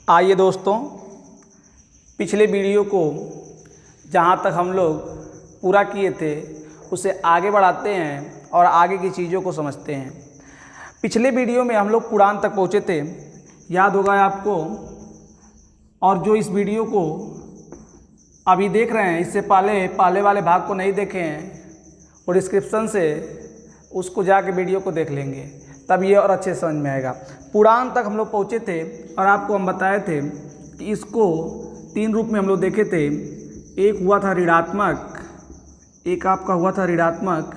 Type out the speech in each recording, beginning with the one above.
आइए दोस्तों, पिछले वीडियो को जहाँ तक हम लोग पूरा किए थे उसे आगे बढ़ाते हैं और आगे की चीज़ों को समझते हैं। पिछले वीडियो में हम लोग पुराण तक पहुँचे थे, याद होगा आपको। और जो इस वीडियो को अभी देख रहे हैं, इससे पहले वाले भाग को नहीं देखे हैं और डिस्क्रिप्शन से उसको जाके वीडियो को देख लेंगे, तब ये और अच्छे समझ में आएगा। पुराण तक हम लोग पहुँचे थे और आपको हम बताए थे कि इसको 3 रूप में हम लोग देखे थे। एक हुआ था ऋणात्मक, एक आपका हुआ था ऋणात्मक,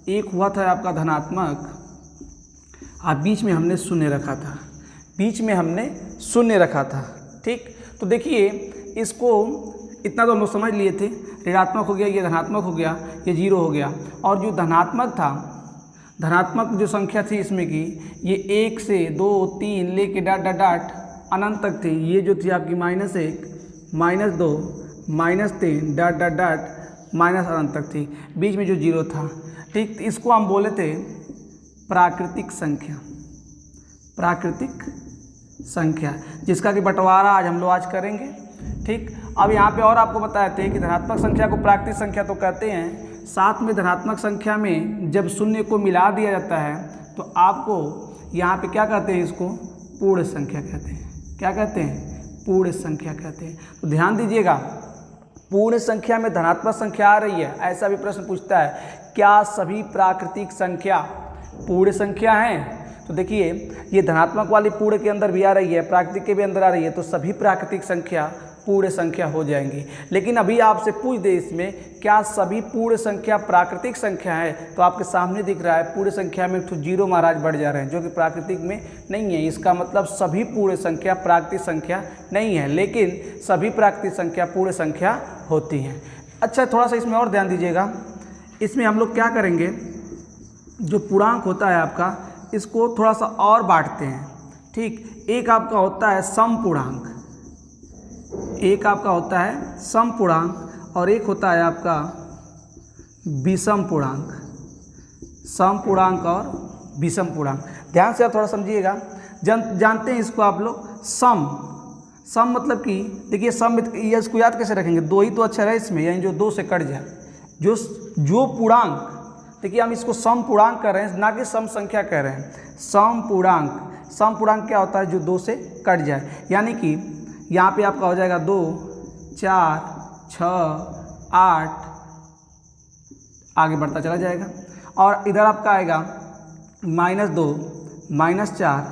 एक हुआ था आपका धनात्मक, और बीच में हमने शून्य रखा था। ठीक, तो देखिए इसको इतना तो हम लोग समझ लिए थे। ऋणात्मक हो गया, ये धनात्मक हो गया, ये 0 हो गया। और जो धनात्मक था, धनात्मक जो संख्या थी इसमें की, ये 1 से 2 3 लेके डाट अनंत तक थी। ये जो थी आपकी -1 -2 -3 डाट माइनस अनंत तक थी। बीच में जो 0 था, ठीक, इसको हम बोले थे प्राकृतिक संख्या, जिसका कि बंटवारा आज हम लोग करेंगे। ठीक, अब यहाँ पे और आपको बताए थे कि धनात्मक संख्या को प्राकृतिक संख्या तो कहते हैं, साथ में धनात्मक संख्या में जब शून्य को मिला दिया जाता है तो आपको यहाँ पे क्या कहते हैं, इसको पूर्ण संख्या कहते हैं। क्या कहते हैं? पूर्ण संख्या कहते हैं। तो ध्यान दीजिएगा, पूर्ण संख्या में धनात्मक संख्या आ रही है, ऐसा भी प्रश्न पूछता है, क्या सभी प्राकृतिक संख्या पूर्ण संख्या हैं? तो देखिए ये धनात्मक वाली पूर्ण के अंदर भी आ रही है, प्राकृतिक के भी अंदर आ रही है, तो सभी प्राकृतिक संख्या पूर्ण संख्या हो जाएंगी। लेकिन अभी आपसे पूछ दे इसमें, क्या सभी पूर्ण संख्या प्राकृतिक संख्या है? तो आपके सामने दिख रहा है पूर्ण संख्या में 0 महाराज बढ़ जा रहे हैं, जो कि प्राकृतिक में नहीं है। इसका मतलब सभी पूर्ण संख्या प्राकृतिक संख्या नहीं है, लेकिन सभी प्राकृतिक संख्या पूर्ण संख्या होती हैं। अच्छा, थोड़ा सा इसमें और ध्यान दीजिएगा। इसमें हम लोग क्या करेंगे, जो पूर्णांक होता है आपका, इसको थोड़ा सा और बांटते हैं। ठीक, एक आपका होता है समपूर्णांक, एक आपका होता है समपूर्णांक और एक होता है आपका विषम पूर्णांक। समपूर्णांक और विषम पूर्णांक, ध्यान से आप थोड़ा समझिएगा। जानते हैं इसको आप लोग सम मतलब कि देखिए सम, ये इसको याद कैसे रखेंगे? 2 ही तो अक्षर है इसमें, यानी जो 2 से कट जाए। जो पूर्णांक, देखिए हम इसको सम पूर्णांक कर रहे हैं, ना कि सम संख्या कह रहे हैं। सम पूर्णांक क्या होता है? जो 2 से कट जाए। यानी कि यहाँ पे आपका हो जाएगा 2 4 6 8, आगे बढ़ता चला जाएगा। और इधर आपका आएगा -2 -4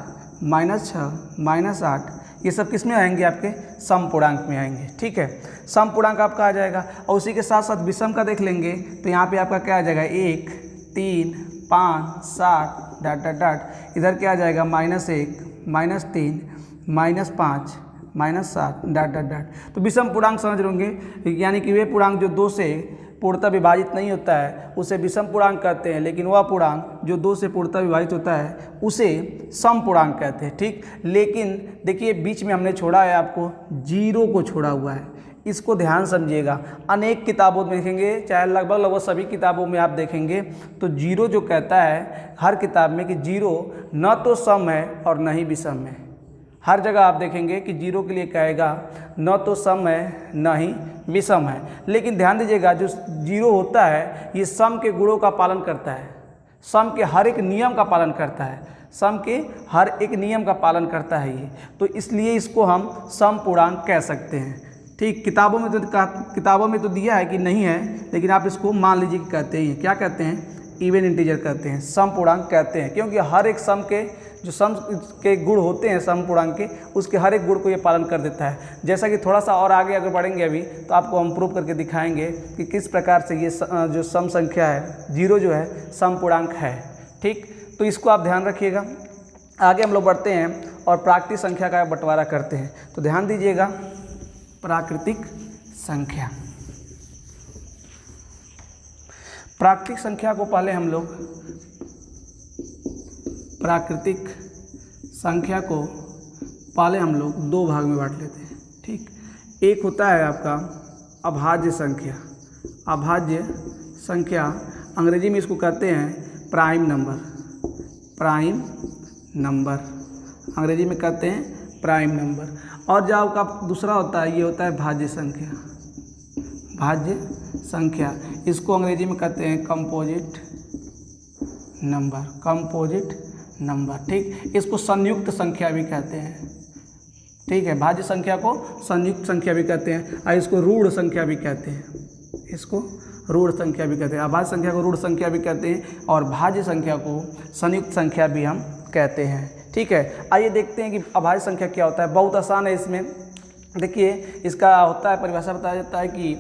-6 -8। ये सब किस में आएंगे? आपके सम पूर्णांक में आएंगे। ठीक है, सम पूर्णांक आपका आ जाएगा। और उसी के साथ साथ विषम का देख लेंगे तो यहाँ पे आपका क्या आ जाएगा? 1 3 5 7 डाट। इधर क्या आ जाएगा? -1 -3 -5 -7 डाट। तो विषम पूर्णांक समझ लेंगे, यानी कि वे पूर्णांक जो 2 से पूर्णतः विभाजित नहीं होता है उसे विषम पूर्णांक कहते हैं, लेकिन वह पूर्णांक जो 2 से पूर्णतः विभाजित होता है उसे सम पूर्णांक कहते हैं। ठीक, लेकिन देखिए बीच में हमने छोड़ा है, आपको 0 को छोड़ा हुआ है। इसको ध्यान समझिएगा। अनेक किताबों में देखेंगे, चाहे लगभग सभी किताबों में आप देखेंगे तो 0 जो कहता है हर किताब में कि 0 न तो सम है और न ही विषम है। हर जगह आप देखेंगे कि 0 के लिए कहेगा न तो सम है न ही विषम है। लेकिन ध्यान दीजिएगा, जो 0 होता है ये सम के गुणों का पालन करता है, सम के हर एक नियम का पालन करता है, सम के हर एक नियम का पालन करता है ये, तो इसलिए इसको हम सम पूर्णांक कह सकते हैं। ठीक, किताबों में तो दिया है कि नहीं है, लेकिन आप इसको मान लीजिए कि कहते हैं। क्या कहते हैं? इवन इंटीजर कहते हैं, सम पूर्णांक कहते हैं, क्योंकि हर एक सम के जो सम के गुण होते हैं सम पूर्णांक के, उसके हर एक गुण को ये पालन कर देता है। जैसा कि थोड़ा सा और आगे अगर बढ़ेंगे अभी तो आपको हम प्रूव करके दिखाएंगे कि किस प्रकार से ये जो सम संख्या है 0 जो है सम पूर्णांक है। ठीक, तो इसको आप ध्यान रखिएगा। आगे हम लोग बढ़ते हैं और प्राकृतिक संख्या का बंटवारा करते हैं। तो ध्यान दीजिएगा, प्राकृतिक संख्या, प्राकृतिक संख्या को पहले हम लोग दो भाग में बांट लेते हैं। ठीक, एक होता है आपका अभाज्य संख्या, अंग्रेजी में इसको कहते हैं प्राइम नंबर, अंग्रेजी में कहते हैं प्राइम नंबर। और जो आपका दूसरा होता है ये होता है भाज्य संख्या। भाज्य संख्या इसको अंग्रेजी में कहते हैं कंपोजिट नंबर। कंपोजिट नंबर, ठीक। इसको संयुक्त संख्या भी कहते हैं, ठीक है। भाज्य संख्या को संयुक्त संख्या भी कहते हैं और इसको रूढ़ संख्या भी कहते हैं। इसको रूढ़ संख्या भी कहते हैं। अभाज्य संख्या को रूढ़ संख्या भी कहते हैं और भाज्य संख्या को संयुक्त संख्या भी हम कहते हैं, ठीक है। आइए देखते हैं कि अभाज्य संख्या क्या होता है। बहुत आसान है। इसमें देखिए इसका होता है, परिभाषा बताया जाता है कि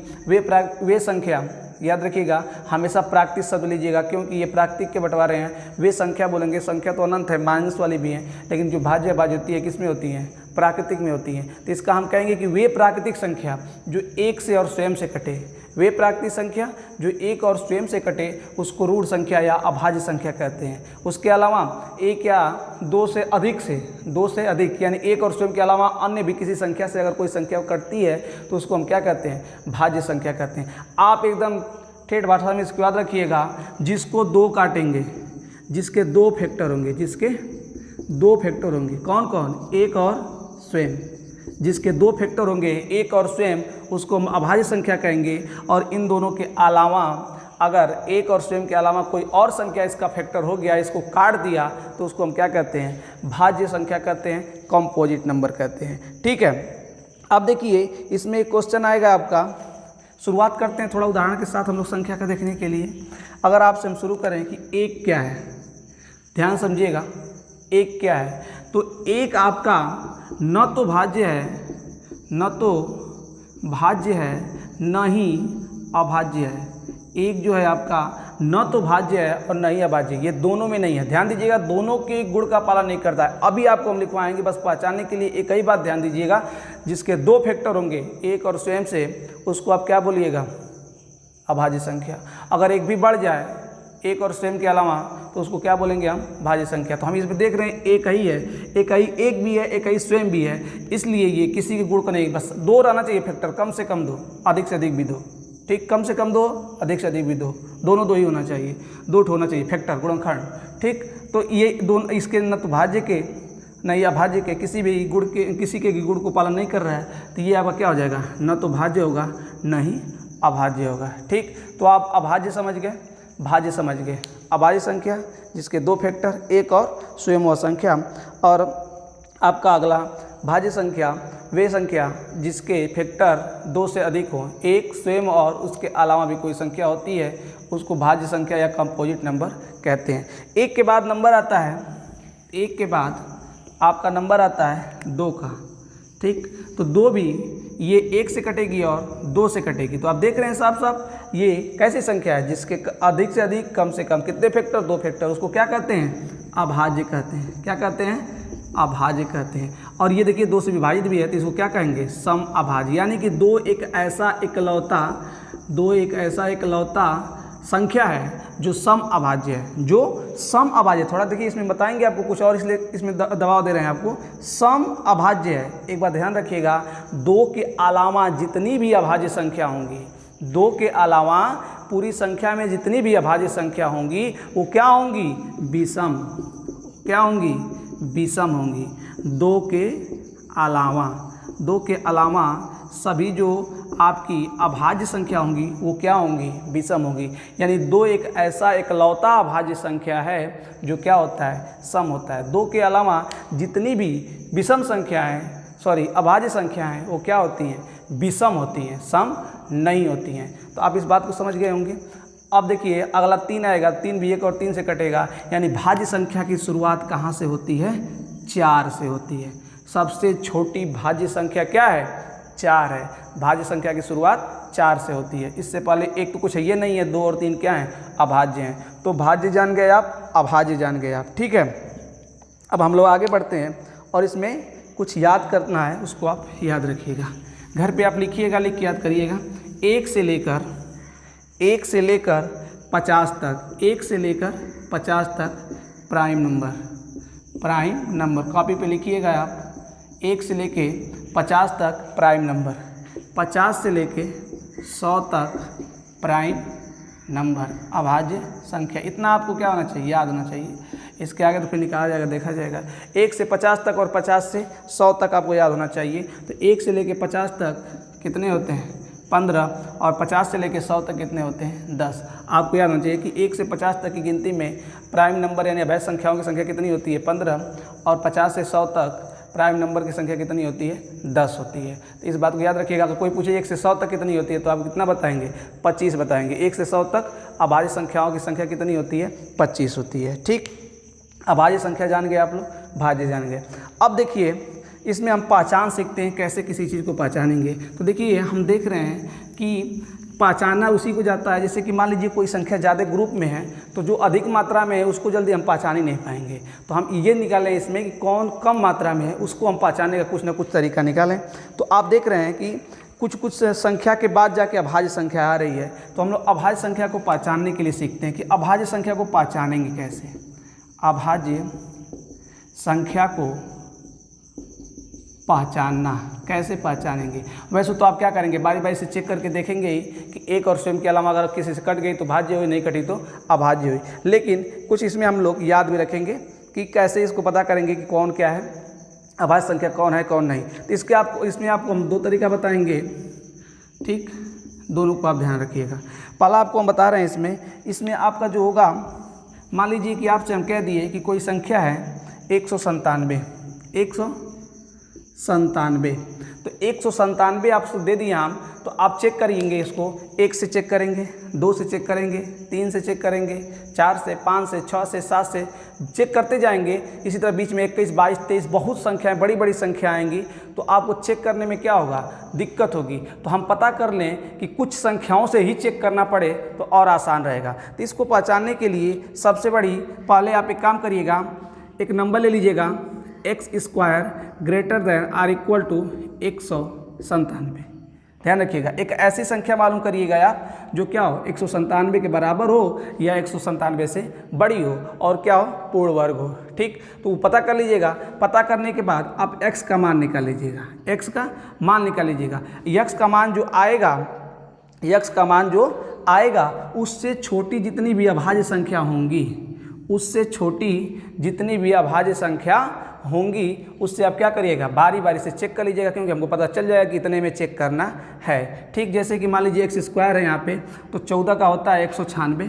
वे संख्या, याद रखिएगा हमेशा प्राकृतिक शब्द लीजिएगा क्योंकि ये प्राकृतिक के बंटवारे हैं। वे संख्या बोलेंगे, संख्या तो अनंत है, माइनस वाली भी है, लेकिन जो भाज्य होती है किस में होती है? प्राकृतिक में होती है। तो इसका हम कहेंगे कि वे प्राकृतिक संख्या जो एक से और स्वयं से कटे, वे प्राकृतिक संख्या जो एक और स्वयं से कटे उसको रूढ़ संख्या या अभाज्य संख्या कहते हैं। उसके अलावा एक या दो से अधिक यानी एक और स्वयं के अलावा अन्य भी किसी संख्या से अगर कोई संख्या कटती है तो उसको हम क्या कहते हैं? भाज्य संख्या कहते हैं। आप एकदम ठेठ भाषा में इसको याद रखिएगा, जिसको दो काटेंगे, जिसके दो फैक्टर होंगे, जिसके दो फैक्टर होंगे, कौन कौन? एक और स्वयं। जिसके दो फैक्टर होंगे एक और स्वयं, उसको हम अभाज्य संख्या कहेंगे। और इन दोनों के अलावा अगर एक और स्वयं के अलावा कोई और संख्या इसका फैक्टर हो गया, इसको काट दिया, तो उसको हम क्या कहते हैं? भाज्य संख्या कहते हैं, कंपोजिट नंबर कहते हैं, ठीक है। अब देखिए इसमें एक क्वेश्चन आएगा आपका। शुरुआत करते हैं थोड़ा उदाहरण के साथ हम लोग संख्या का देखने के लिए। अगर आपसे हम शुरू करें कि एक क्या है, ध्यान समझिएगा, एक क्या है? तो एक आपका न तो भाज्य है, न तो भाज्य है, न ही अभाज्य है। एक जो है आपका न तो भाज्य है और न ही अभाज्य, ये दोनों में नहीं है। ध्यान दीजिएगा, दोनों के गुण का पालन नहीं करता है। अभी आपको हम लिखवाएंगे, बस पहचानने के लिए एक ही बात ध्यान दीजिएगा, जिसके दो फैक्टर होंगे एक और स्वयं से, उसको आप क्या बोलिएगा? अभाज्य संख्या। अगर एक भी बढ़ जाए एक और स्वयं के अलावा तो उसको क्या बोलेंगे हम? भाज्य संख्या। तो हम इसमें देख रहे हैं एक ही है, एक भी है, एक ही स्वयं भी है, इसलिए ये किसी के गुण का नहीं, बस दो रहना चाहिए फैक्टर, कम से कम दो, अधिक से अधिक भी दो, ठीक। कम से कम दो, अधिक से अधिक भी दो, दोनों दो ही होना चाहिए, दो होना चाहिए फैक्टर, गुणनखंड, ठीक। तो ये दोनों इसके न तो भाज्य के न ही अभाज्य के किसी भी गुण के, किसी के गुण को पालन नहीं कर रहा है, तो ये आपका क्या हो जाएगा? न तो भाज्य होगा न ही अभाज्य होगा, ठीक। तो आप अभाज्य समझ गए, भाज्य समझ गए। अभाज्य संख्या जिसके दो फैक्टर एक और स्वयं व संख्या। और आपका अगला भाज्य संख्या वे संख्या जिसके फैक्टर दो से अधिक हो, एक स्वयं और उसके अलावा भी कोई संख्या होती है, उसको भाज्य संख्या या कंपोजिट नंबर कहते हैं। एक के बाद नंबर आता है, एक के बाद आपका नंबर आता है दो का, ठीक। तो दो भी ये एक से कटेगी और दो से कटेगी। तो आप देख रहे हैं साफ साफ ये कैसी संख्या है? जिसके अधिक से अधिक, कम से कम, कितने फैक्टर? दो फैक्टर, उसको क्या कहते हैं? अभाज्य कहते हैं। क्या कहते हैं? अभाज्य कहते हैं। और ये देखिए दो से विभाजित भी है तो इसको क्या कहेंगे? सम अभाज्य। यानी कि दो एक ऐसा इकलौता संख्या है जो सम अभाज्य है, जो सम अभाज्य। थोड़ा देखिए इसमें बताएंगे आपको कुछ और, इसलिए इसमें दबाव दे रहे हैं आपको। सम अभाज्य है। एक बात ध्यान रखिएगा, दो के अलावा जितनी भी अभाज्य संख्या होंगी, दो के अलावा पूरी संख्या में जितनी भी अभाज्य संख्या होंगी वो क्या होंगी? विषम। क्या होंगी? विषम होंगी। दो के अलावा सभी जो आपकी अभाज्य संख्या होंगी वो क्या होंगी? विषम होंगी। यानी दो एक ऐसा इकलौता अभाज्य संख्या है जो क्या होता है? सम होता है। दो के अलावा जितनी भी विषम संख्याएं, अभाज्य संख्याएं, वो क्या होती हैं? विषम होती हैं, सम नहीं होती हैं। तो आप इस बात को समझ गए होंगे। अब देखिए अगला तीन आएगा, तीन भी एक और तीन से कटेगा। यानी भाज्य संख्या की शुरुआत कहाँ से होती है? चार से होती है। सबसे छोटी भाज्य संख्या क्या है? चार है। भाज्य संख्या की शुरुआत चार से होती है। इससे पहले एक तो कुछ है, ये नहीं है, दो और तीन क्या हैं? अभाज्य हैं। तो भाज्य जान गए आप, अभाज्य जान गए आप, ठीक है। अब हम लोग आगे बढ़ते हैं और इसमें कुछ याद करना है, उसको आप याद रखिएगा। घर पे आप लिखिएगा, लिख के याद करिएगा। एक से लेकर 50 तक, 1 से लेकर 50 तक प्राइम नंबर कॉपी पे लिखिएगा आप। 1 से लेके 50 तक प्राइम नंबर, 50 से लेके 100 तक प्राइम नंबर, अभाज्य संख्या। इतना आपको क्या होना चाहिए? याद होना चाहिए। इसके आगे तो फिर निकाला जाएगा, देखा जाएगा। 1 से 50 तक और 50 से 100 तक आपको याद होना चाहिए। तो 1 से लेके 50 तक कितने होते हैं 15, और 50 से लेके 100 तक कितने होते हैं 10। आपको याद होना चाहिए कि 1 से 50 तक की गिनती में प्राइम नंबर यानी अवैध संख्याओं की संख्या कितनी होती है 15, और 50 से 100 तक प्राइम नंबर की संख्या कितनी होती है 10 होती है। तो इस बात को याद रखिएगा। अगर कोई पूछे 1 से 100 तक कितनी होती है तो आप कितना बताएंगे 25 बताएंगे। 1 से 100 तक अभाज्य संख्याओं की संख्या कितनी होती है 25 होती है। ठीक, अभाज्य संख्या जान गए आप लोग, भाज्य जान गए। अब देखिए इसमें हम पहचान सीखते हैं कैसे किसी चीज़ को पहचानेंगे। तो देखिए हम देख रहे हैं कि पहचानना उसी को जाता है, जैसे कि मान लीजिए कोई संख्या ज़्यादा ग्रुप में है तो जो अधिक मात्रा में है उसको जल्दी हम पहचान ही नहीं पाएंगे। तो हम ये निकालें इसमें कि कौन कम मात्रा में है, उसको हम पहचानने का कुछ ना कुछ तरीका निकालें। तो आप देख रहे हैं कि कुछ संख्या के बाद जाके अभाज्य संख्या आ रही है। तो हम लोग अभाज्य संख्या को पहचानने के लिए सीखते हैं कि अभाज्य संख्या को पहचानेंगे कैसे। अभाज्य संख्या को पहचानना कैसे पहचानेंगे। वैसे तो आप क्या करेंगे, बारी बारी से चेक करके देखेंगे ही कि एक और स्वयं के अलावा अगर किसी से कट गई तो भाज्य हुई, नहीं कटी तो अभाज्य हुई। लेकिन कुछ इसमें हम लोग याद भी रखेंगे कि कैसे इसको पता करेंगे कि कौन क्या है, अभाज्य संख्या कौन है कौन नहीं। तो इसमें आपको हम 2 तरीका बताएंगे। ठीक, दोनों को आप ध्यान रखिएगा। पहला आपको हम बता रहे हैं इसमें आपका जो होगा, मान लीजिए कि आपसे हम कह दिए कि कोई संख्या है 197, तो 197 आपको दे दिया हम, तो आप चेक करेंगे इसको 1 से चेक करेंगे, 2 से चेक करेंगे, 3 से चेक करेंगे, 4 से, 5 से, 6 से, 7 से चेक करते जाएंगे। इसी तरह बीच में 21, 22, 23 बहुत संख्याएं, बड़ी बड़ी संख्या आएंगी। तो आपको चेक करने में क्या होगा, दिक्कत होगी। तो हम पता कर लें कि कुछ संख्याओं से ही चेक करना पड़े तो और आसान रहेगा। तो इसको पहचानने के लिए सबसे बड़ी, पहले आप एक काम करिएगा, एक नंबर ले लीजिएगा x² greater than or equal to 197। ध्यान रखिएगा, एक ऐसी संख्या मालूम करिएगा आप जो क्या हो 197 के बराबर हो या 197 से बड़ी हो और क्या हो पूर्ण वर्ग हो। ठीक, तो पता कर लीजिएगा। पता करने के बाद आप x का मान निकाल लीजिएगा, x का मान निकाल लीजिएगा। x का मान जो आएगा उससे छोटी जितनी भी अभाज्य संख्या होंगी, उससे छोटी जितनी भी अभाज्य संख्या होंगी उससे आप क्या करिएगा, बारी बारी से चेक कर लीजिएगा, क्योंकि हमको पता चल जाएगा कि इतने में चेक करना है। ठीक, जैसे कि मान लीजिए x² है यहाँ पे, तो 14 का होता है 196,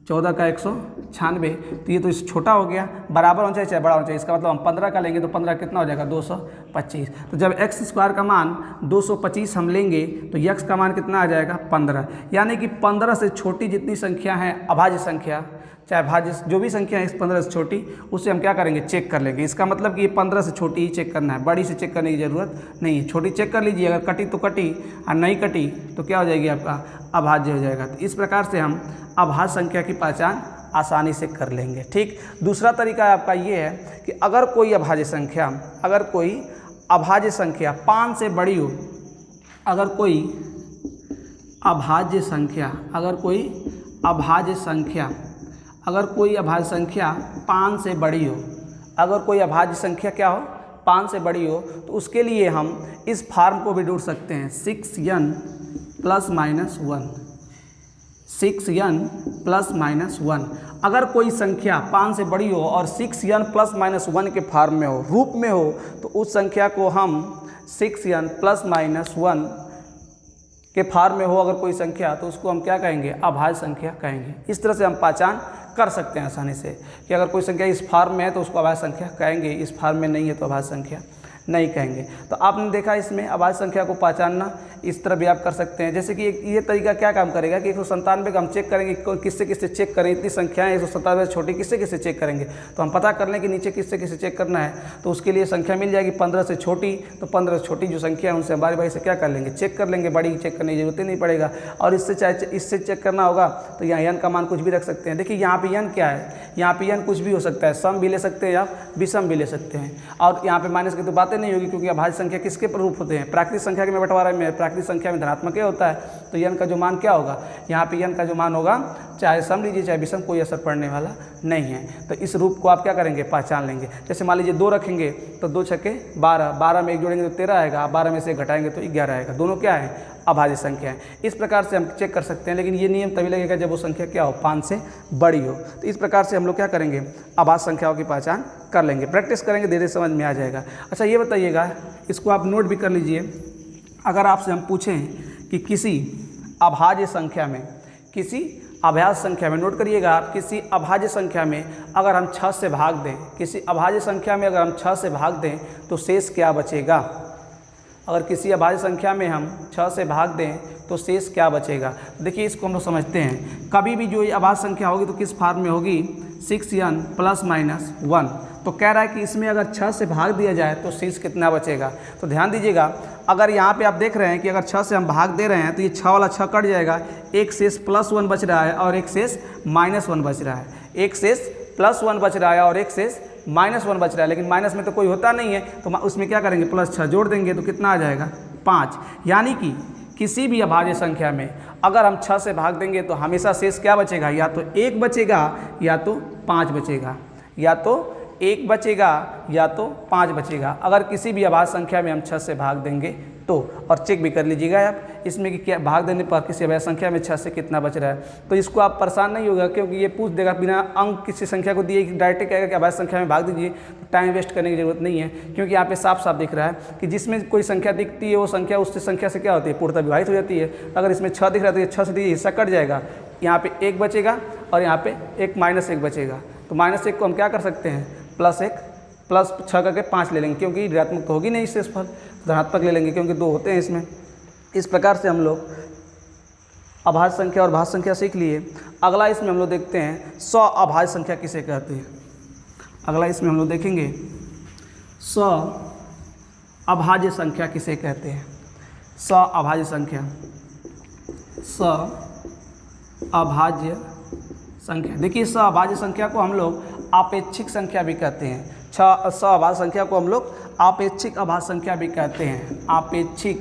14 का 196, तो ये तो इस छोटा हो गया, बराबर होना चाहिए चाहे बड़ा होना चाहिए। इसका मतलब हम 15 का लेंगे तो 15 कितना हो जाएगा 225। तो जब x² का मान 225 हम लेंगे तो x का मान कितना आ जाएगा 15। यानी कि 15 से छोटी जितनी संख्या है अभाज्य संख्या, चाहे भाज्य जो भी संख्या है इस 15 से छोटी, उससे हम क्या करेंगे चेक कर लेंगे। इसका मतलब कि ये 15 से छोटी ही चेक करना है, बड़ी से चेक करने की ज़रूरत नहीं है। छोटी चेक कर लीजिए, अगर कटी तो कटी और नहीं कटी तो क्या हो जाएगी आपका अभाज्य हो जाएगा। तो इस प्रकार से हम अभाज्य संख्या की पहचान आसानी से कर लेंगे। ठीक, दूसरा तरीका आपका ये है कि अगर कोई अभाज्य संख्या 5 से बड़ी हो, अगर कोई अभाज्य संख्या 5 से बड़ी हो, अगर कोई अभाज्य संख्या क्या हो 5 से बड़ी हो, तो उसके लिए हम इस फार्म को भी ढूंढ सकते हैं 6n ± 1, 6n ± 1। अगर कोई संख्या 5 से बड़ी हो और 6n ± 1 के फार्म में हो, रूप में हो, तो उस संख्या को हम 6n ± 1 के फार्म में हो अगर कोई संख्या, तो उसको हम क्या कहेंगे अभाज्य संख्या कहेंगे। इस तरह से हम पहचान कर सकते हैं आसानी से कि अगर कोई संख्या इस फार्म में है तो उसको अभाज्य संख्या कहेंगे, इस फार्म में नहीं है तो अभाज्य संख्या नहीं कहेंगे। तो आपने देखा इसमें अभाज्य संख्या को पहचानना इस तरह भी आप कर सकते हैं। जैसे कि ये तरीका क्या काम करेगा कि 197 का हम चेक करेंगे किससे किससे चेक करें, इतनी संख्याएं 197 से छोटी किससे किससे चेक करेंगे, तो हम पता कर लें कि नीचे किससे किससे चेक करना है। तो उसके लिए संख्या मिल जाएगी 15 से छोटी, तो 15 से छोटी जो संख्या है उनसे बारी बारी से क्या कर लेंगे चेक कर लेंगे, बड़ी चेक करने की जरूरत ही नहीं पड़ेगा। और इससे चेक करना होगा तो यहाँ n का मान कुछ भी रख सकते हैं। देखिए यहाँ पे n क्या है, यहाँ पे n कुछ भी हो सकता है, सम भी ले सकते हैं या विषम भी ले सकते हैं। और यहाँ पे माइनस की तो बातें नहीं होगी, क्योंकि अभाज्य संख्या किसके रूप होते हैं, प्राकृतिक संख्या के में बंटवारा में प्राकृतिक संख्या में धनात्मक ही होता है, तो n का जो मान क्या होगा, यहाँ पे n का जो मान होगा, चाहे सम लीजिए चाहे विषम, कोई असर पड़ने वाला नहीं है। तो इस रूप को आप क्या करेंगे, पहचान लेंगे। जैसे मान लीजिए 2 रखेंगे तो 2 छक्के 12, 12 में 1 जोड़ेंगे तो 13 आएगा, 12 में से 1 घटाएंगे तो 11 आएगा। दोनों क्या है, अभाज्य संख्या है। इस प्रकार से हम चेक कर सकते हैं, लेकिन ये नियम तभी लगेगा जब वो संख्या क्या हो, 5 से बड़ी हो। तो इस प्रकार से हम लोग क्या करेंगे, अभाज्य संख्याओं की पहचान कर लेंगे। प्रैक्टिस करेंगे, धीरे धीरे समझ में आ जाएगा। अच्छा ये बताइएगा, इसको आप नोट भी कर लीजिए। अगर आपसे हम पूछें कि किसी अभाज्य संख्या में, किसी अभाज्य संख्या में, नोट करिएगा आप, किसी अभाज्य संख्या में अगर हम 6 से भाग दें, किसी अभाज्य संख्या में अगर हम 6 से भाग दें तो शेष क्या बचेगा। अगर किसी अभाज्य संख्या में हम 6 से भाग दें तो शेष क्या बचेगा। देखिए इसको हम लोग समझते हैं, कभी भी जो ये अभाज्य संख्या होगी तो किस फॉर्म में होगी, 6n ± 1। तो कह रहा है कि इसमें अगर 6 से भाग दिया जाए तो शेष कितना बचेगा। तो ध्यान दीजिएगा, अगर यहाँ पे आप देख रहे हैं कि अगर 6 से हम भाग दे रहे हैं तो ये 6 वाला 6 कट जाएगा, एक शेष +1 बच रहा है और एक शेष -1 बच रहा है, एक शेष +1 बच रहा है और एक शेष -1 बच रहा है। लेकिन माइनस में तो कोई होता नहीं है, तो उसमें क्या करेंगे, +6 जोड़ देंगे तो कितना आ जाएगा, 5। यानी कि किसी भी अभाज्य संख्या में अगर हम 6 से भाग देंगे तो हमेशा शेष क्या बचेगा, या तो 1 बचेगा या तो 5 बचेगा, या तो 1 बचेगा या तो 5 बचेगा। अगर किसी भी अभाज्य संख्या में हम 6 से भाग देंगे तो, और चेक भी कर लीजिएगा आप इसमें कि क्या भाग देने पर किसी अभाज्य संख्या में 6 से कितना बच रहा है। तो इसको आप परेशान नहीं होगा, क्योंकि ये पूछ देगा बिना अंक किसी संख्या को दिए, डायरेक्ट कहेगा कि अभाज्य संख्या में भाग दीजिए। तो टाइम वेस्ट करने की जरूरत नहीं है, क्योंकि यहाँ पे साफ साफ दिख रहा है कि जिसमें कोई संख्या दिखती है वो संख्या उससे संख्या से क्या होती है, पूर्णतः विभाजित हो जाती है। अगर इसमें 6 दिख रहा है तो ये 6 से हिस्सा कट जाएगा, यहाँ पे 1 बचेगा और यहाँ पे एक -1 बचेगा। तो -1 को हम क्या कर सकते हैं, +1 +6 करके 5 ले लेंगे, क्योंकि ऋणात्मक तो होगी नहीं शेषफल, धनात्मक ले लेंगे क्योंकि 2 होते हैं इसमें। इस प्रकार से हम लोग अभाज्य संख्या और भाज्य संख्या सीख लिए। अगला इसमें हम लोग देखते हैं सअभाज्य संख्या किसे कहते हैं। अगला इसमें हम लोग देखेंगे सअभाज्य संख्या किसे कहते हैं। सअभाज्य संख्या, सअभाज्य संख्या, देखिए सअभाज्य संख्या को हम लोग आपेक्षिक संख्या भी कहते हैं। सअभाज्य संख्या को हम लोग आपेक्षिक अभाज्य संख्या भी कहते हैं। आपेक्षिक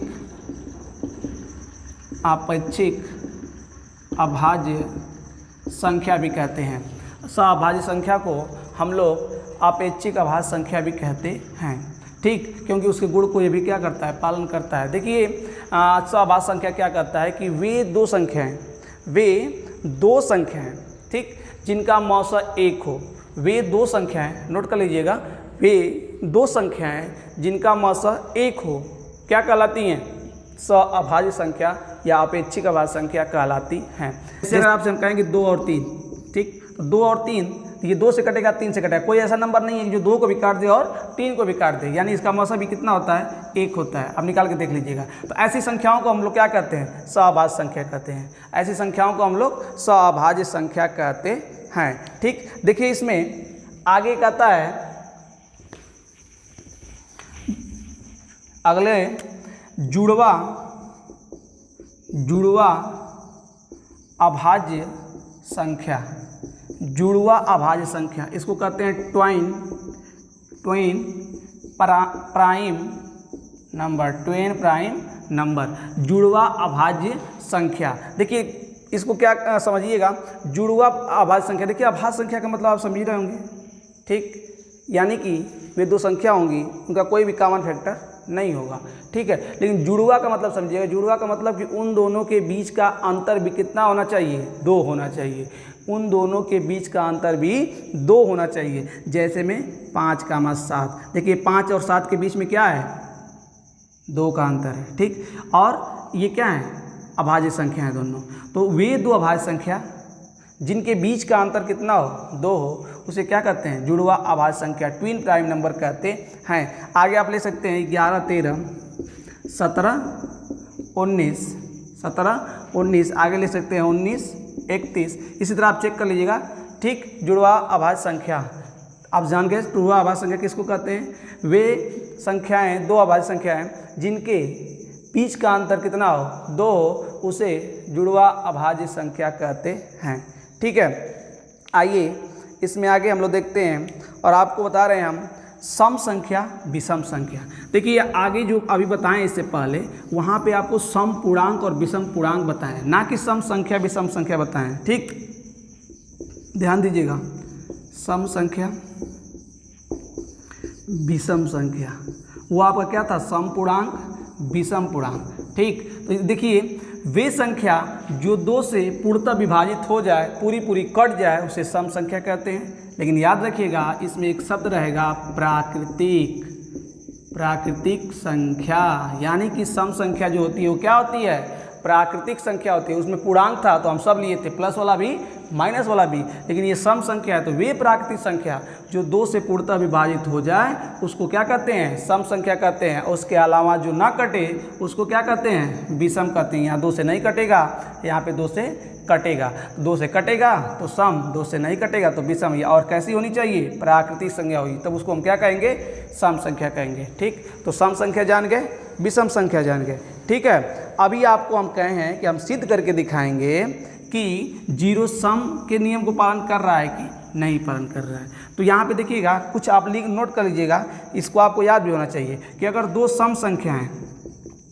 अभाज्य संख्या भी कहते हैं। सअभाज्य संख्या को हम लोग आपेक्षिक अभाज्य संख्या भी कहते हैं, ठीक, क्योंकि उसके गुण को ये भी क्या करता है, पालन करता है। देखिए सअभाज्य संख्या क्या करता है कि वे दो संख्याएं, ठीक, जिनका मौसा 1 हो। वे दो संख्याएं, नोट कर लीजिएगा, वे दो संख्याएं जिनका मौसा 1 हो क्या कहलाती हैं, सअभाज्य संख्या या अपेक्षिक अभाज्य संख्या कहलाती हैं। जैसे अगर आपसे हम कहेंगे 2 और 3, ठीक, तो 2 और 3, तो ये 2 से कटेगा 3 से कटेगा। कोई ऐसा नंबर नहीं है कि जो 2 को भी काट दे और 3 को भी काट दे, यानी इसका मौसा भी कितना होता है, 1 होता है। अब निकाल के देख लीजिएगा। तो ऐसी संख्याओं को हम लोग क्या कहते हैं, सअभाज्य संख्या कहते हैं। ऐसी संख्याओं को हम लोग सअभाज्य संख्या कहते हैं, ठीक। देखिए इसमें आगे कहता है, अगले जुड़वा अभाज्य संख्या, जुड़वा अभाज्य संख्या, इसको कहते हैं ट्वाइन प्राइम नंबर, जुड़वा अभाज्य संख्या। देखिए इसको क्या समझिएगा, जुड़वा अभाज्य संख्या। देखिए अभाज्य संख्या का मतलब आप समझ रहे होंगे, ठीक, यानी कि वे दो संख्या होंगी, उनका कोई भी कॉमन फैक्टर नहीं होगा, ठीक है। लेकिन जुड़वा का मतलब समझिएगा, जुड़वा का मतलब कि उन दोनों के बीच का अंतर भी कितना होना चाहिए, 2 होना चाहिए। उन दोनों के बीच का अंतर भी 2 होना चाहिए। जैसे में 5, 7, देखिए 5 और 7 के बीच में क्या है, 2 का अंतर है, ठीक। और ये क्या है, अभाज्य संख्या है दोनों। तो वे दो अभाज्य संख्या जिनके बीच का अंतर कितना हो, 2 हो, उसे क्या कहते हैं, जुड़वा अभाज्य संख्या, ट्विन प्राइम नंबर कहते हैं। आगे आप ले सकते हैं 11, 13, 17, 19, आगे ले सकते हैं 19, 31। इसी तरह आप चेक कर लीजिएगा, ठीक। जुड़वा अभाज्य संख्या आप जान गए, जुड़वा अभाज्य संख्या किसको कहते हैं, वे संख्याएं, 2 अभाज्य संख्याएं जिनके बीच का अंतर कितना हो, 2 हो, उसे जुड़वा अभाज्य संख्या कहते हैं, ठीक है। आइए इसमें आगे हम लोग देखते हैं, और आपको बता रहे हैं हम सम संख्या विषम संख्या। देखिए आगे जो अभी बताएं इससे पहले वहाँ पे आपको सम पूर्णांक और विषम पूर्णांक बताएं, ना कि सम संख्या विषम संख्या बताएं। ठीक, ध्यान दीजिएगा, सम संख्या विषम संख्या वो आपका क्या था, सम पूर्णांक विषम पूर्णांक। ठीक, तो देखिए वे संख्या जो 2 से पूर्णतः विभाजित हो जाए, पूरी पूरी कट जाए, उसे सम संख्या कहते हैं। लेकिन याद रखिएगा इसमें एक शब्द रहेगा प्राकृतिक, प्राकृतिक संख्या, यानी कि सम संख्या जो होती है वो क्या होती है, प्राकृतिक संख्या होती है। उसमें पूर्णांक था तो हम सब लिए थे, प्लस वाला भी माइनस वाला भी, लेकिन ये सम संख्या है तो वे प्राकृतिक संख्या जो 2 से पूर्णतः विभाजित हो जाए उसको क्या कहते हैं, सम संख्या कहते हैं। उसके अलावा जो ना कटे उसको क्या कहते हैं, विषम कहते हैं। यहाँ 2 से नहीं कटेगा, यहाँ पे 2 से कटेगा, 2 से कटेगा तो सम, 2 से नहीं कटेगा तो विषम। या और कैसी होनी चाहिए, प्राकृतिक संख्या होगी, तब उसको हम क्या कहेंगे, सम संख्या कहेंगे। ठीक, तो सम संख्या जान गए, विषम संख्या जान गए। ठीक है, अभी आपको हम कहे हैं कि हम सिद्ध करके दिखाएंगे कि जीरो सम के नियम को पालन कर रहा है कि नहीं पालन कर रहा है। तो यहाँ पे देखिएगा, कुछ आप नोट कर लीजिएगा, इसको आपको याद भी होना चाहिए कि अगर 2 सम संख्याएं,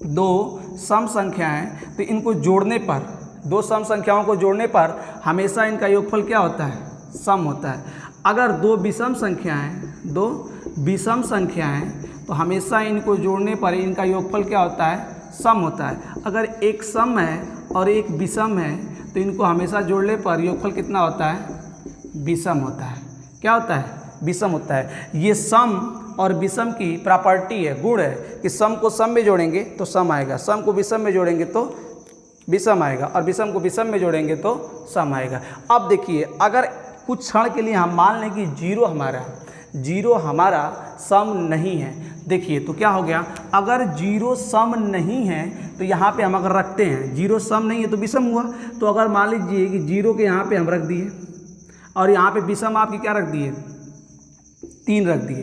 2 सम संख्याएं, तो इनको जोड़ने पर, 2 सम संख्याओं को जोड़ने पर हमेशा इनका योगफल क्या होता है, सम होता है। अगर 2 विषम संख्याएं, 2 विषम संख्याएं, तो हमेशा इनको जोड़ने पर इनका योगफल क्या होता है, सम होता है। अगर एक सम है और एक विषम है तो इनको हमेशा जोड़ने पर योगफल कितना होता है, विषम होता है। क्या होता है, विषम होता है। ये सम और विषम की प्रॉपर्टी है, गुण है कि सम को सम में जोड़ेंगे तो सम आएगा, सम को विषम में जोड़ेंगे तो विषम आएगा, और विषम को विषम में जोड़ेंगे तो सम आएगा। अब देखिए, अगर कुछ क्षण के लिए हम मान लें कि जीरो हमारा सम नहीं है, देखिए तो क्या हो गया, अगर जीरो सम नहीं है तो यहाँ पे हम अगर रखते हैं, जीरो सम नहीं है तो विषम हुआ। तो अगर मान लीजिए कि जीरो के यहाँ पे हम रख दिए और यहाँ पे विषम आपकी क्या रख दिए, 3 रख दिए,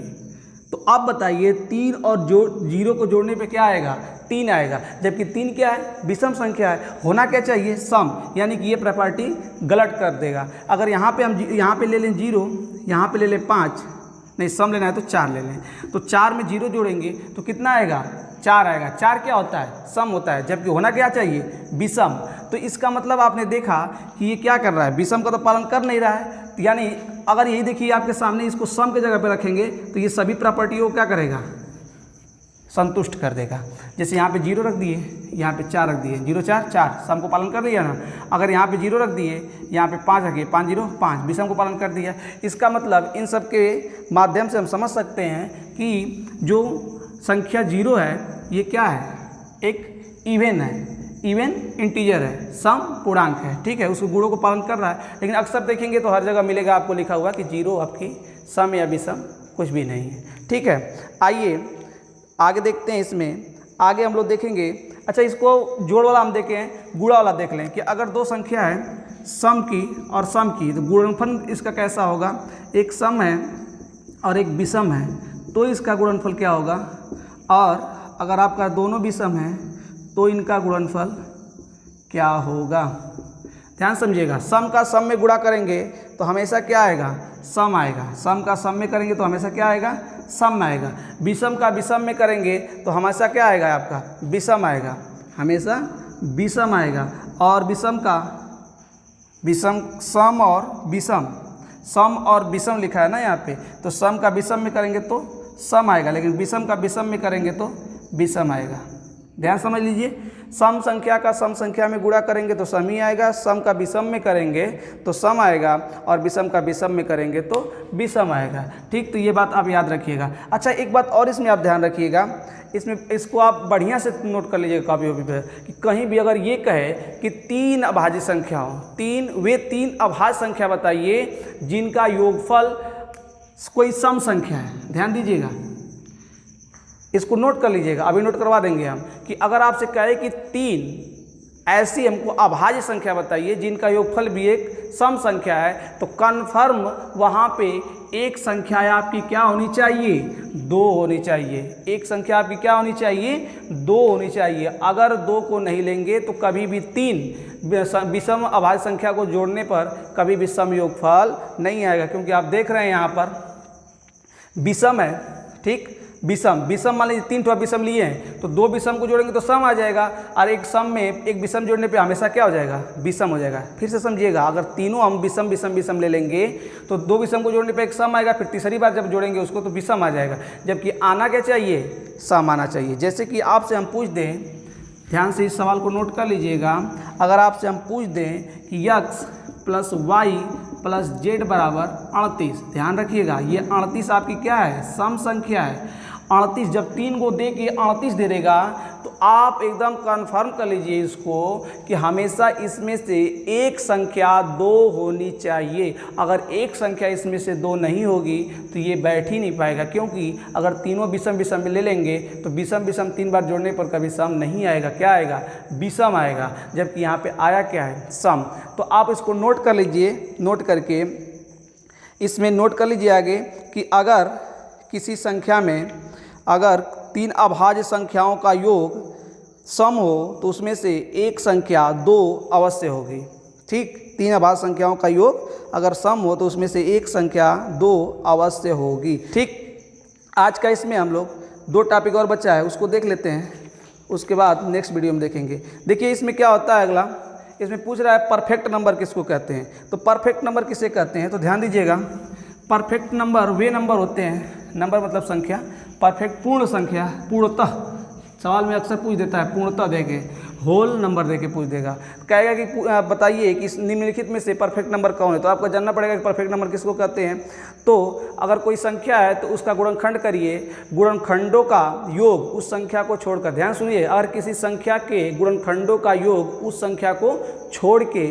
तो अब बताइए 3 और जीरो को जोड़ने पे क्या आएगा, 3 आएगा, जबकि 3 क्या है, विषम संख्या है, होना क्या चाहिए, सम। यानी कि ये प्रॉपर्टी गलत कर देगा। अगर यहाँ पे हम यहाँ पे ले लें 0, यहाँ पे ले लें 5, नहीं सम लेना है तो 4 ले लें, तो 4 में 0 जोड़ेंगे तो कितना आएगा, 4 आएगा। 4 क्या होता है, सम होता है, जबकि होना क्या चाहिए, विषम। तो इसका मतलब आपने देखा कि ये क्या कर रहा है, विषम का तो पालन कर नहीं रहा है। यानी अगर यही देखिए आपके सामने, इसको सम के जगह पे रखेंगे तो ये सभी प्रॉपर्टियों को क्या करेगा, संतुष्ट कर देगा। जैसे यहाँ पे 0 रख दिए, यहाँ पे 4 रख दिए, 0 4 4, सम को पालन कर दिया ना। अगर यहाँ पे 0 रख दिए, यहाँ पे 5 रखिए, 5 0 5, विषम को पालन कर दिया। इसका मतलब इन सब के माध्यम से हम समझ सकते हैं कि जो संख्या 0 है ये क्या है, एक इवन है, इवन इंटीजर है, सम पूर्णांक है। ठीक है, उसके गुणों को पालन कर रहा है। लेकिन अक्सर देखेंगे तो हर जगह मिलेगा आपको लिखा हुआ कि 0 आपकी सम या विषम कुछ भी नहीं है। ठीक है, आइए आगे देखते हैं। इसमें आगे हम लोग देखेंगे, अच्छा इसको जोड़ वाला हम देखें, गुणा वाला देख लें कि अगर 2 संख्या है सम की और सम की, तो गुणनफल इसका कैसा होगा, एक सम है और एक विषम है तो इसका गुणनफल क्या होगा, और अगर आपका दोनों विषम है तो इनका गुणनफल क्या होगा। ध्यान समझिएगा, सम का सम में गुणा करेंगे तो हमेशा क्या आएगा, सम आएगा। सम का सम में करेंगे तो हमेशा क्या आएगा, सम आएगा। विषम का विषम में करेंगे तो हमेशा क्या आएगा, आपका विषम आएगा, हमेशा विषम आएगा। और विषम का विषम, सम और विषम लिखा है ना यहाँ पे, तो सम का विषम में करेंगे तो सम आएगा, लेकिन विषम का विषम में करेंगे तो विषम आएगा। ध्यान समझ लीजिए, सम संख्या का सम संख्या में गुणा करेंगे तो सम ही आएगा, सम का विषम में करेंगे तो सम आएगा, और विषम का विषम में करेंगे तो विषम आएगा। ठीक, तो ये बात आप याद रखिएगा। अच्छा एक बात और इसमें आप ध्यान रखिएगा, इसमें इसको आप बढ़िया से नोट कर लीजिएगा कॉपी वॉपी पे, कि कहीं भी अगर ये कहे कि 3 अभाज्य संख्या हो, 3 अभाज्य संख्या बताइए जिनका योगफल कोई सम संख्या है। ध्यान दीजिएगा, इसको नोट कर लीजिएगा, अभी नोट करवा देंगे हम, कि अगर आपसे कहे कि 3 ऐसी हमको अभाज्य संख्या बताइए जिनका योगफल भी एक सम संख्या है, तो कन्फर्म वहाँ पे एक संख्या आपकी क्या होनी चाहिए, 2 होनी चाहिए। एक संख्या आपकी क्या होनी चाहिए, 2 होनी चाहिए। अगर 2 को नहीं लेंगे तो कभी भी 3 विषम अभाज्य संख्या को जोड़ने पर कभी भी सम योगफल नहीं आएगा, क्योंकि आप देख रहे हैं यहाँ पर विषम है ठीक। विषम मान लीजिए 3 ठो विषम लिए हैं तो 2 विषम को जोड़ेंगे तो सम आ जाएगा, और एक सम में एक विषम जोड़ने पे हमेशा क्या हो जाएगा, विषम हो जाएगा। फिर से समझिएगा, अगर तीनों हम विषम ले लेंगे तो 2 विषम को जोड़ने पे एक सम आएगा, फिर तीसरी बार जब जोड़ेंगे उसको तो विषम आ जाएगा, जबकि आना क्या चाहिए, सम आना चाहिए। जैसे कि आपसे हम पूछ दें, ध्यान से इस सवाल को नोट कर लीजिएगा, अगर आपसे हम पूछ दें कि x plus y plus z बराबर 38, ध्यान रखिएगा ये 38 आपकी क्या है, सम संख्या है। 38 जब 3 को दे के 38 दे देगा तो आप एकदम कंफर्म कर लीजिए इसको कि हमेशा इसमें से एक संख्या 2 होनी चाहिए। अगर एक संख्या इसमें से 2 नहीं होगी तो ये बैठ ही नहीं पाएगा, क्योंकि अगर तीनों विषम ले लेंगे तो विषम 3 बार जोड़ने पर कभी सम नहीं आएगा, क्या आएगा, विषम आएगा, जबकि यहाँ पे आया क्या है, सम। तो आप इसको नोट कर लीजिए, नोट करके इसमें नोट कर लीजिए आगे कि अगर किसी संख्या में अगर 3 अभाज्य संख्याओं का योग सम हो तो उसमें से एक संख्या 2 अवश्य होगी, ठीक। 3 अभाज्य संख्याओं का योग अगर सम हो तो उसमें से एक संख्या 2 अवश्य होगी, ठीक। आज का इसमें हम लोग 2 टॉपिक और बचा है, उसको देख लेते हैं, उसके बाद नेक्स्ट वीडियो में देखेंगे। देखिए इसमें क्या होता है, अगला इसमें पूछ रहा है परफेक्ट नंबर किसको कहते हैं। तो परफेक्ट नंबर किसे कहते हैं, तो ध्यान दीजिएगा, परफेक्ट नंबर वे नंबर होते हैं, नंबर मतलब संख्या, परफेक्ट पूर्ण संख्या, पूर्णतः, सवाल में अक्सर पूछ देता है पूर्णतः देके, होल नंबर देके पूछ देगा, कहेगा कि बताइए कि इस निम्नलिखित में से परफेक्ट नंबर कौन है। तो आपको जानना पड़ेगा कि परफेक्ट नंबर किसको कहते हैं। तो अगर कोई संख्या है तो उसका गुणनखंड करिए, गुणनखंडों का योग उस संख्या को छोड़कर, ध्यान सुनिए, अगर किसी संख्या के गुणनखंडों का योग उस संख्या को छोड़ के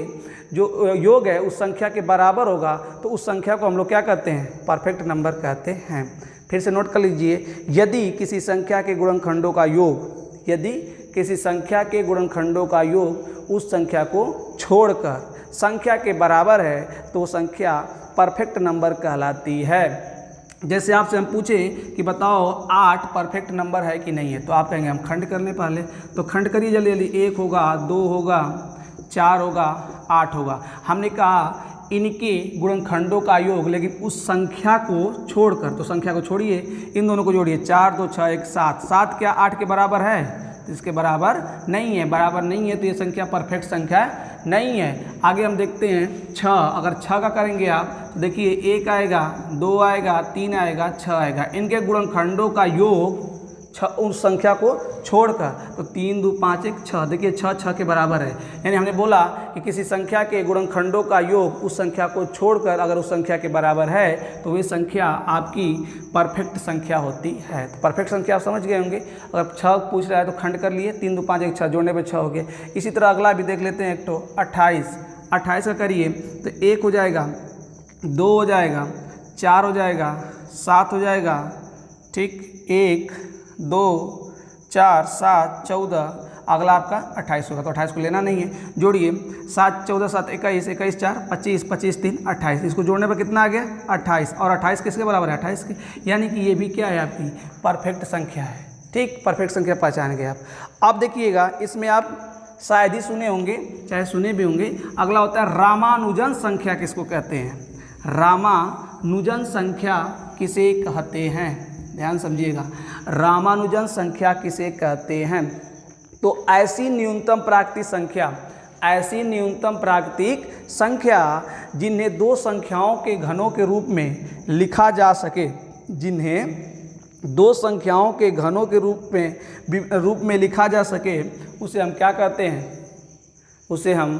जो योग है उस संख्या के बराबर होगा तो उस संख्या को हम लोग क्या कहते हैं, परफेक्ट नंबर कहते हैं। फिर से नोट कर लीजिए, यदि किसी संख्या के गुणनखंडों का योग, यदि किसी संख्या के गुणनखंडों का योग उस संख्या को छोड़कर संख्या के बराबर है तो वो संख्या परफेक्ट नंबर कहलाती है। जैसे आपसे हम पूछें कि बताओ 8 परफेक्ट नंबर है कि नहीं है, तो आप कहेंगे हम खंड कर लें पहले, तो खंड करिए जल्दी जल्दी, 1 होगा, 2 होगा, 4 होगा, 8 होगा। हमने कहा इनके गुणनखंडों का योग, लेकिन उस संख्या को छोड़कर, तो संख्या को छोड़िए, इन दोनों को जोड़िए, 4 2 6 1 7, 7 क्या 8 के बराबर है, तो इसके बराबर नहीं है, बराबर नहीं है तो ये संख्या परफेक्ट संख्या नहीं है। आगे हम देखते हैं 6, अगर 6 का करेंगे आप तो देखिए 1 आएगा, 2 आएगा, 3 आएगा, 6 आएगा, इनके गुणनखंडों का योग उस संख्या को छोड़कर, तो 3 2 5 1 6, देखिए 6 6 के बराबर है। यानी हमने बोला कि किसी संख्या के गुणनखंडों का योग उस संख्या को छोड़कर अगर उस संख्या के बराबर है तो वही संख्या आपकी परफेक्ट संख्या होती है। तो परफेक्ट संख्या आप समझ गए होंगे। अगर 6 पूछ रहा है तो खंड कर लिए, 3 2 5 1 6, जोड़ने पर 6 हो गए। इसी तरह अगला भी देख लेते हैं, एक तो 28, 28 का करिए तो 1 हो जाएगा, 2 हो जाएगा, 4 हो जाएगा, 7 हो जाएगा, ठीक, 1 2 4 7 14, अगला आपका 28 होगा, तो 28 को लेना नहीं है, जोड़िए 7 14 7 21 21 4 25 25 3 28, इसको जोड़ने पर कितना आ गया 28, और 28 किसके बराबर है 28 के, यानी कि ये भी क्या है आपकी परफेक्ट संख्या है, ठीक। परफेक्ट संख्या पहचान गए आप। अब देखिएगा इसमें आप शायद ही सुने होंगे, चाहे सुने भी होंगे, अगला होता है रामानुजन संख्या किसको कहते हैं। रामानुजन संख्या किसे कहते हैं, ध्यान समझिएगा, रामानुजन संख्या किसे कहते हैं। तो ऐसी न्यूनतम प्राकृतिक संख्या, ऐसी न्यूनतम प्राकृतिक संख्या जिन्हें 2 संख्याओं के घनों के रूप में लिखा जा सके, जिन्हें 2 संख्याओं के घनों के रूप में लिखा जा सके, उसे हम क्या कहते हैं, उसे हम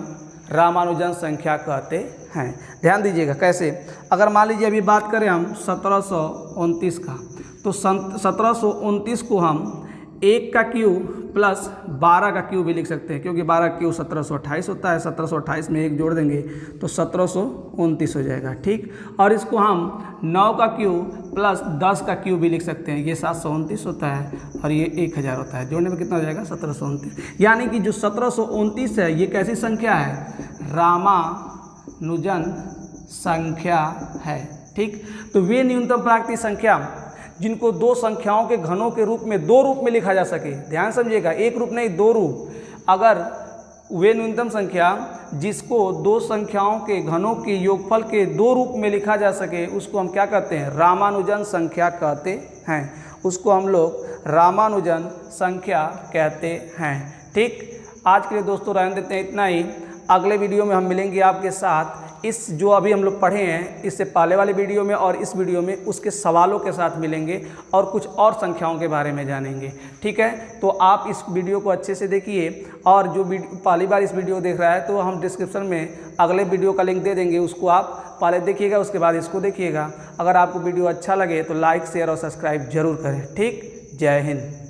रामानुजन संख्या कहते हैं। ध्यान दीजिएगा कैसे, अगर मान लीजिए अभी बात करें हम 1729 का, तो 1729 को हम 1 का क्यूब प्लस 12 का क्यूब भी लिख सकते हैं, क्योंकि 12 का क्यूब 1728 होता है, 1728 में 1 जोड़ देंगे तो 1729 हो जाएगा, ठीक। और इसको हम 9 का क्यूब प्लस 10 का क्यूब भी लिख सकते हैं, ये 729 होता है और ये 1000 होता है, जोड़ने में कितना हो जाएगा 1729। यानी कि जो 1729 है ये कैसी संख्या है, रामानुजन संख्या है, ठीक। तो वे न्यूनतम प्राकृतिक संख्या जिनको 2 संख्याओं के घनों के रूप में 2 रूप में लिखा जा सके, ध्यान समझिएगा, 1 रूप नहीं 2 रूप, अगर वे न्यूनतम संख्या जिसको दो संख्याओं के घनों के योगफल के दो रूप में लिखा जा सके उसको हम क्या कहते हैं, रामानुजन संख्या कहते हैं। उसको हम लोग रामानुजन संख्या कहते हैं। ठीक, आज के लिए दोस्तों रहने देते हैं इतना ही। अगले वीडियो में हम मिलेंगे आपके साथ इस जो अभी हम लोग पढ़े हैं इससे पहले वाले वीडियो में, और इस वीडियो में उसके सवालों के साथ मिलेंगे और कुछ और संख्याओं के बारे में जानेंगे। ठीक है, तो आप इस वीडियो को अच्छे से देखिए, और जो पहली बार इस वीडियो देख रहा है तो हम डिस्क्रिप्शन में अगले वीडियो का लिंक दे देंगे, उसको आप पहले देखिएगा, उसके बाद इसको देखिएगा। अगर आपको वीडियो अच्छा लगे तो लाइक, शेयर और सब्सक्राइब जरूर करें। ठीक, जय हिंद।